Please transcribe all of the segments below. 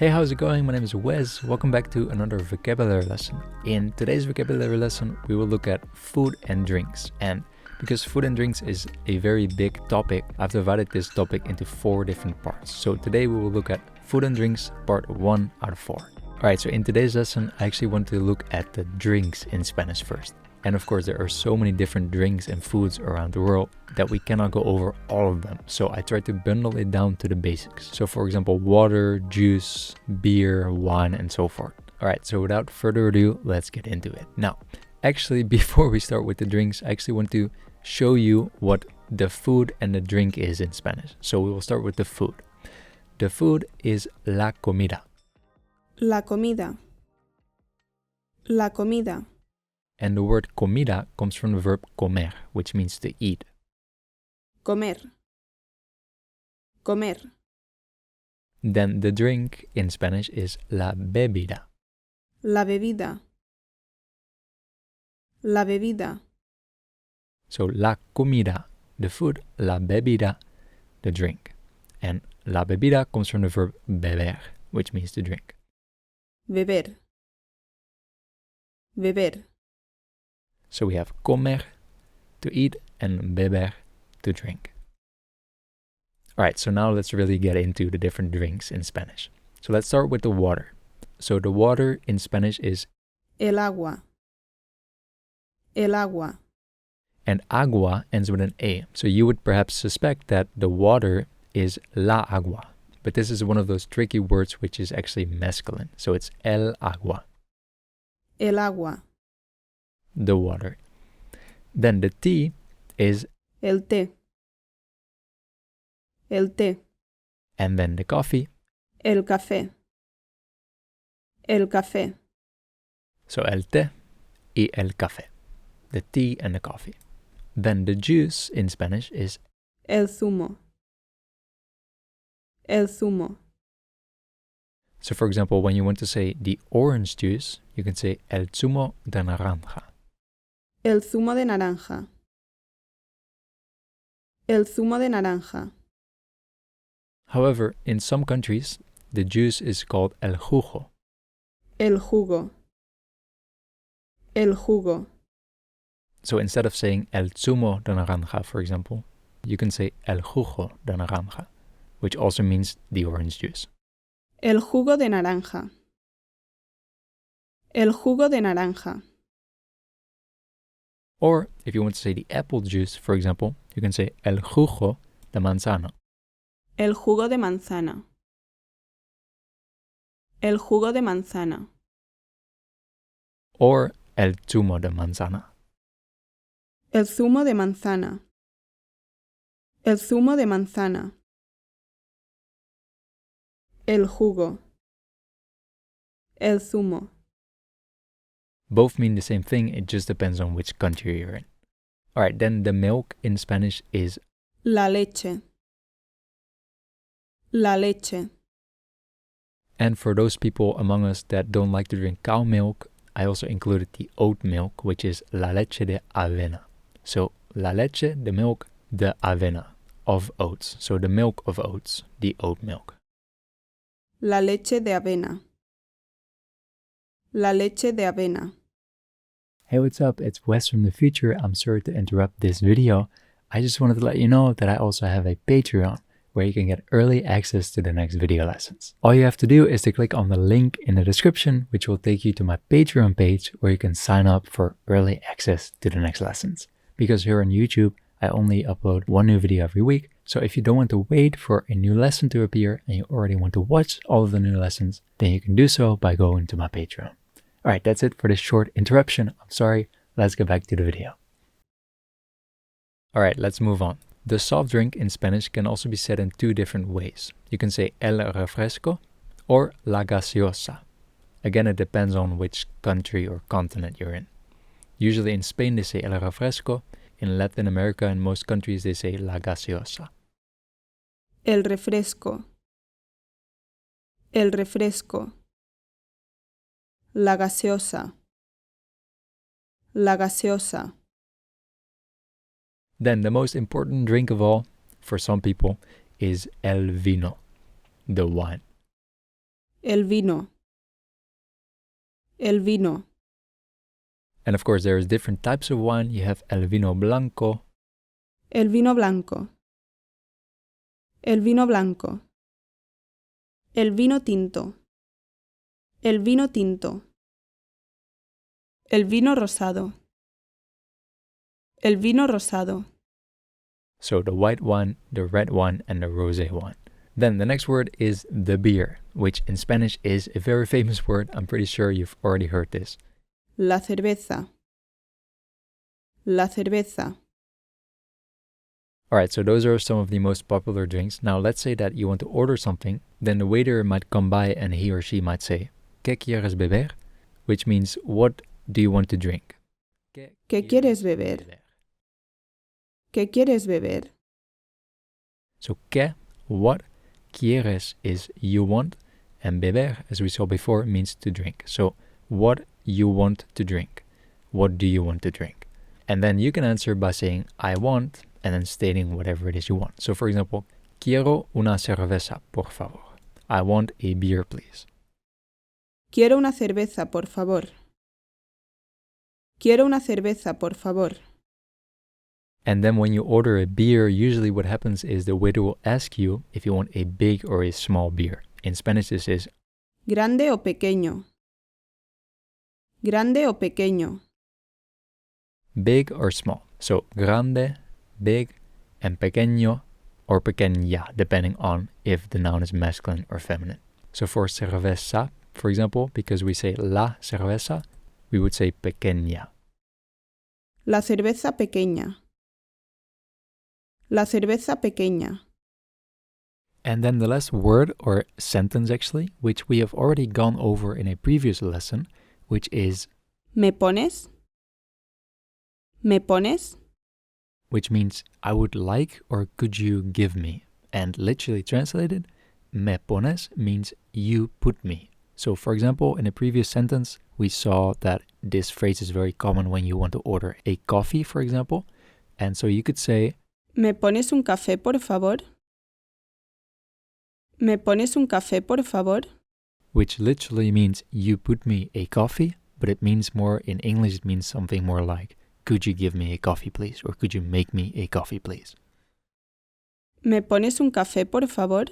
Hey, how's it going? My name is Wes. Welcome back to another vocabulary lesson. In today's vocabulary lesson, we will look at food and drinks. And because food and drinks is a very big topic, I've divided this topic into 4 different parts. So today we will look at food and drinks, part 1 out of 4. Alright, so in today's lesson, I actually want to look at the drinks in Spanish first. And of course, there are so many different drinks and foods around the world that we cannot go over all of them. So I tried to bundle it down to the basics. So for example, water, juice, beer, wine, and so forth. All right, so without further ado, let's get into it. Now, actually, before we start with the drinks, I actually want to show you what the food and the drink is in Spanish. So we will start with the food. The food is la comida. La comida. La comida. And the word comida comes from the verb comer, which means to eat. Comer. Comer. Then the drink in Spanish is la bebida. La bebida. La bebida. So la comida, the food, la bebida, the drink. And la bebida comes from the verb beber, which means to drink. Beber. Beber. So we have comer, to eat, and beber, to drink. Alright, so now let's really get into the different drinks in Spanish. So let's start with the water. So the water in Spanish is El agua. El agua. and agua ends with an A. So you would perhaps suspect that the water is la agua. But this is one of those tricky words which is actually masculine. So it's el agua. El agua. The water. Then the tea is El té. El té. and then the coffee. El café. El café. So el té y el café. The tea and the coffee. Then the juice in Spanish is El zumo. El zumo. so for example, when you want to say the orange juice, you can say el zumo de naranja. El zumo de naranja. El zumo de naranja. However, in some countries, the juice is called el jugo. El jugo. El jugo. So instead of saying el zumo de naranja, for example, you can say el jugo de naranja, which also means the orange juice. El jugo de naranja. El jugo de naranja. Or if you want to say the apple juice, for example, you can say el jugo de manzana. El jugo de manzana. El jugo de manzana. Or el zumo de manzana. El zumo de manzana. El zumo de manzana. El jugo. El zumo. Both mean the same thing, it just depends on which country you're in. Alright, then the milk in Spanish is La leche. La leche. and for those people among us that don't like to drink cow milk, I also included the oat milk, which is la leche de avena. So la leche, the milk, de avena, of oats. So the milk of oats, the oat milk. La leche de avena. La leche de avena. Hey, what's up? It's Wes from the future. I'm sorry to interrupt this video. I just wanted to let you know that I also have a Patreon where you can get early access to the next video lessons. All you have to do is to click on the link in the description, which will take you to my Patreon page where you can sign up for early access to the next lessons. Because here on YouTube, I only upload 1 new video every week. So if you don't want to wait for a new lesson to appear and you already want to watch all of the new lessons, then you can do so by going to my Patreon. Alright, that's it for this short interruption. I'm sorry. Let's get back to the video. Alright, let's move on. The soft drink in Spanish can also be said in 2 different ways. You can say el refresco or la gaseosa. Again, it depends on which country or continent you're in. Usually in Spain they say el refresco. In Latin America and most countries they say la gaseosa. El refresco. El refresco. La gaseosa. La gaseosa. Then the most important drink of all, for some people, is el vino, the wine. El vino. El vino. And of course, there's different types of wine. You have el vino blanco. El vino blanco. El vino blanco. El vino tinto. El vino tinto. El vino rosado. El vino rosado. So the white wine, the red wine, and the rosé wine. Then the next word is the beer, which in Spanish is a very famous word. I'm pretty sure you've already heard this. La cerveza. La cerveza. Alright, so those are some of the most popular drinks. Now let's say that you want to order something, then the waiter might come by and he or she might say, ¿Qué quieres beber? Which means, what do you want to drink? ¿Qué quieres beber? ¿Qué quieres beber? So, ¿qué? What? Quieres is you want, and beber, as we saw before, means to drink. So, what you want to drink? What do you want to drink? And then you can answer by saying, I want, and then stating whatever it is you want. So, for example, quiero una cerveza, por favor. I want a beer, please. Quiero una cerveza, por favor. Quiero una cerveza, por favor. And then when you order a beer, usually what happens is the waiter will ask you if you want a big or a small beer. In Spanish, this is Grande o pequeño. Grande o pequeño. big or small. So, grande, big, and pequeño or pequeña, depending on if the noun is masculine or feminine. So for cerveza, for example, because we say la cerveza, we would say pequeña. La cerveza pequeña. La cerveza pequeña. And then the last word or sentence actually, which we have already gone over in a previous lesson, which is ¿Me pones? ¿Me pones? which means I would like or could you give me? And literally translated, me pones means you put me. So for example, in a previous sentence, we saw that this phrase is very common when you want to order a coffee, for example. And so you could say, ¿Me pones un café, por favor? ¿Me pones un café, por favor? which literally means you put me a coffee, but it means more, in English, it means something more like, could you give me a coffee, please? Or could you make me a coffee, please? ¿Me pones un café, por favor?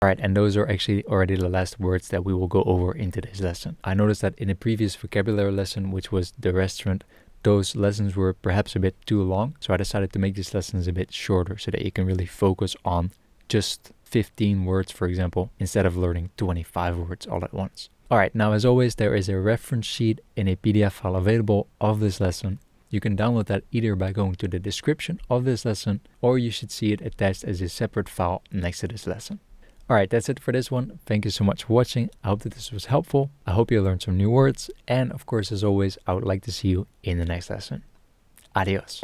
Alright, and those are actually already the last words that we will go over in today's lesson. I noticed that in a previous vocabulary lesson, which was the restaurant, those lessons were perhaps a bit too long, so I decided to make these lessons a bit shorter so that you can really focus on just 15 words, for example, instead of learning 25 words all at once. Alright, now as always, there is a reference sheet in a PDF file available of this lesson. You can download that either by going to the description of this lesson, or you should see it attached as a separate file next to this lesson. Alright, that's it for this one. Thank you so much for watching. I hope that this was helpful. I hope you learned some new words. And of course, as always, I would like to see you in the next lesson. Adios.